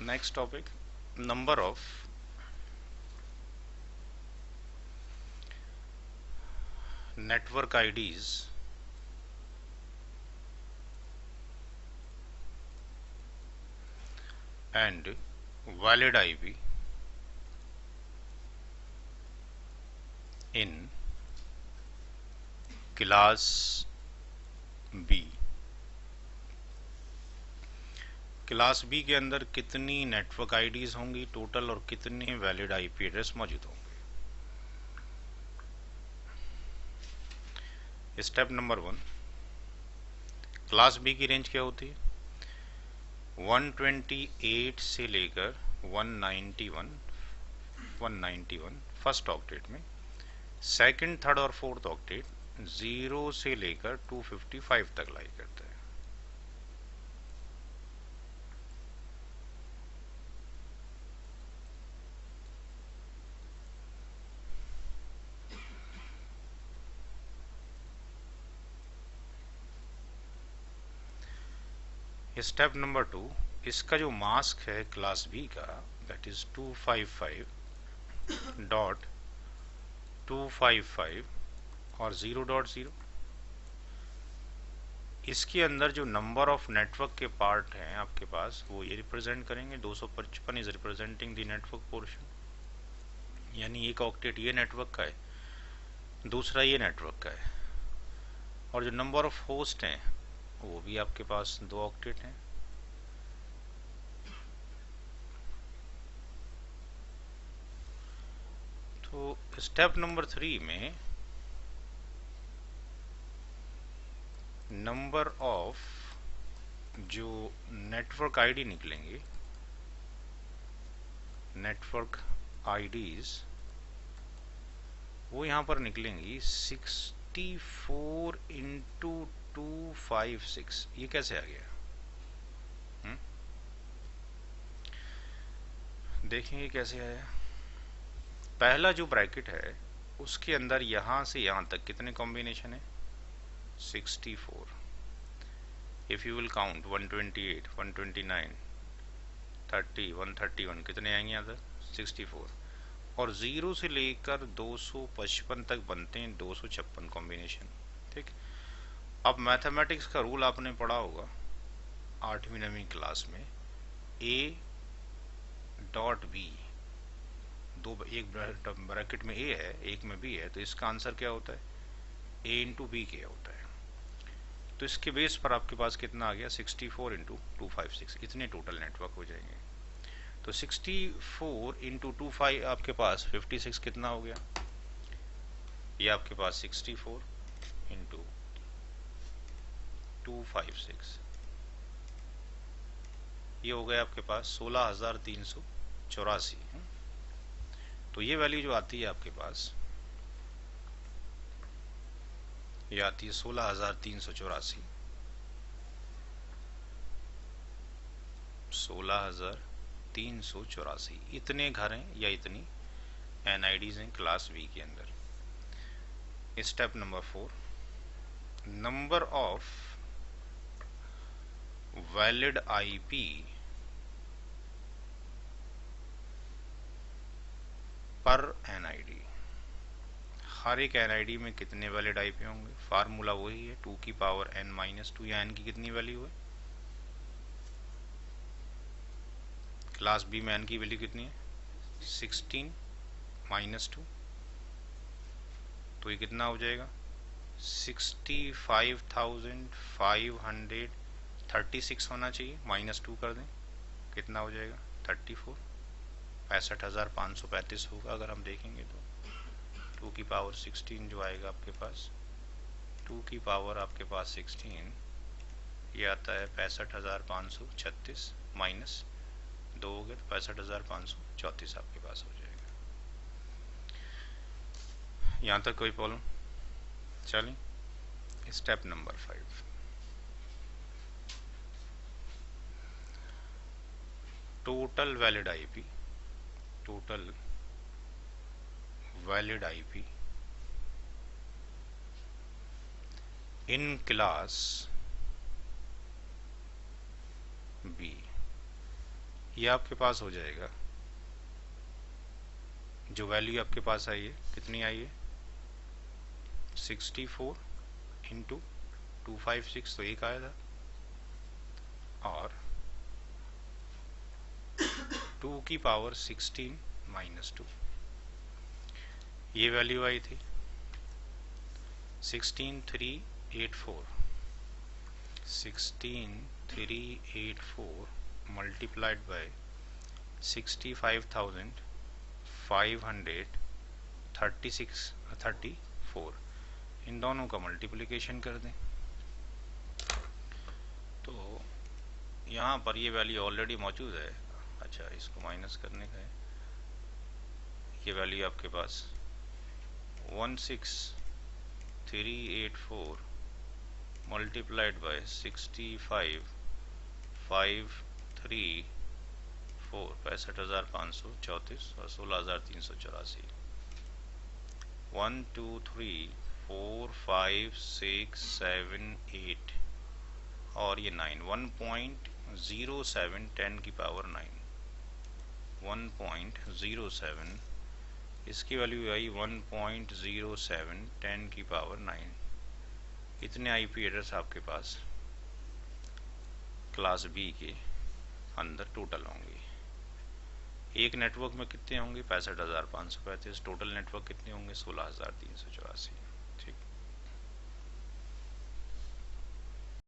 Next topic, number of network IDs and valid IP in class B. Class B के अंदर कितनी network IDs होंगी total और कितने वैलिड आईपी एड्रेस मौजूद होंगे। स्टेप नंबर 1, क्लास बी की रेंज क्या होती है? 128 से लेकर 191 फर्स्ट ऑक्टेट में, सेकंड, थर्ड और फोर्थ ऑक्टेट 0 से लेकर 255 तक लाई करता है। स्टेप नंबर 2, इसका जो मास्क है क्लास बी का, दैट इज 255.255 और 0.0। इसके अंदर जो नंबर ऑफ नेटवर्क के पार्ट हैं आपके पास वो ये रिप्रेजेंट करेंगे। 255 is representing the network portion, यानी एक ऑक्टेट ये नेटवर्क का है, दूसरा ये नेटवर्क का है। और जो नंबर ऑफ होस्ट हैं वो भी आपके पास 2 ऑक्टेट हैं। तो स्टेप नंबर 3 में नंबर ऑफ जो नेटवर्क आईडी निकलेंगे, नेटवर्क आईडीज, वो यहां पर निकलेंगी 64 इंटू 256। ये कैसे आ गया? देखेंगे कैसे आया। पहला जो ब्रैकेट है उसके अंदर यहां से यहां तक कितने कॉम्बिनेशन है? 64। इफ यू विल काउंट 128, 129, 30, 131, कितने आएंगे यहाँ तक? 64। और 0 से लेकर 255 तक बनते हैं 256 कॉम्बिनेशन। ठीक। अब मैथमेटिक्स का रूल आपने पढ़ा होगा 8वीं 9वीं क्लास में, ए डॉट बी, एक ब्रैकेट में ए है, एक में बी है, तो इसका आंसर क्या होता है? ए इंटू बी क्या होता है? तो इसके बेस पर आपके पास कितना आ गया? 64 इंटू 256, इतने टोटल नेटवर्क हो जाएंगे। तो 64 इंटू 25 आपके पास 56 कितना हो गया? ये आपके पास 64 इंटू 256, ये हो गया आपके पास 16,384। तो ये वैल्यू जो आती है आपके पास, ये आती है 16,384। 16,384 इतने घर हैं या इतनी एनआईडीज हैं क्लास बी के अंदर। Step number 4, number of valid IP पर एनआईडी। हर एक एनआईडी में कितने वैलिड आईपी होंगे? फार्मूला वही है 2 की पावर n-2, या n की कितनी वैल्यू है? क्लास बी में n की वैल्यू कितनी है? 16 - 2, तो ये कितना हो जाएगा? 65,536 होना चाहिए, -2 कर दें, कितना हो जाएगा? 34। 65,535 होगा अगर हम देखेंगे तो। 2 की पावर 16 जो आएगा आपके पास, 2 की पावर आपके पास 16, ये आता है 65,536 माइनस 2 हो गया तो 65,534 आपके पास हो जाएगा। यहाँ तक कोई प्रॉब्लम? चलिए step number 5, total valid IP, total valid IP in class B. ये आपके पास हो जाएगा, जो वैल्यू आपके पास आई है कितनी आई है 64 इंटू 256 तो एक आया था, और 2 की पावर 16 माइनस 2 ये वैल्यू आई थी 16384 मल्टीप्लाइड बाय 65,534 इन दोनों का मल्टीप्लिकेशन कर दें तो यहाँ पर ये वैल्यू ऑलरेडी मौजूद है। अच्छा, इसको माइनस करने का है, ये वैल्यू आपके पास 16384 मल्टीप्लाइड बाय 65,534 65,534 और 16,384 1 2 3 4 5 6 7 8 और ये 9 1.07 10 की पावर 9 1.07 इसकी वैल्यू आई 1.07 10 की पावर 9। इतने आईपी एड्रेस आपके पास क्लास बी के अंदर टोटल होंगे। एक नेटवर्क में कितने होंगे 65,535, टोटल नेटवर्क कितने होंगे 16,384। ठीक।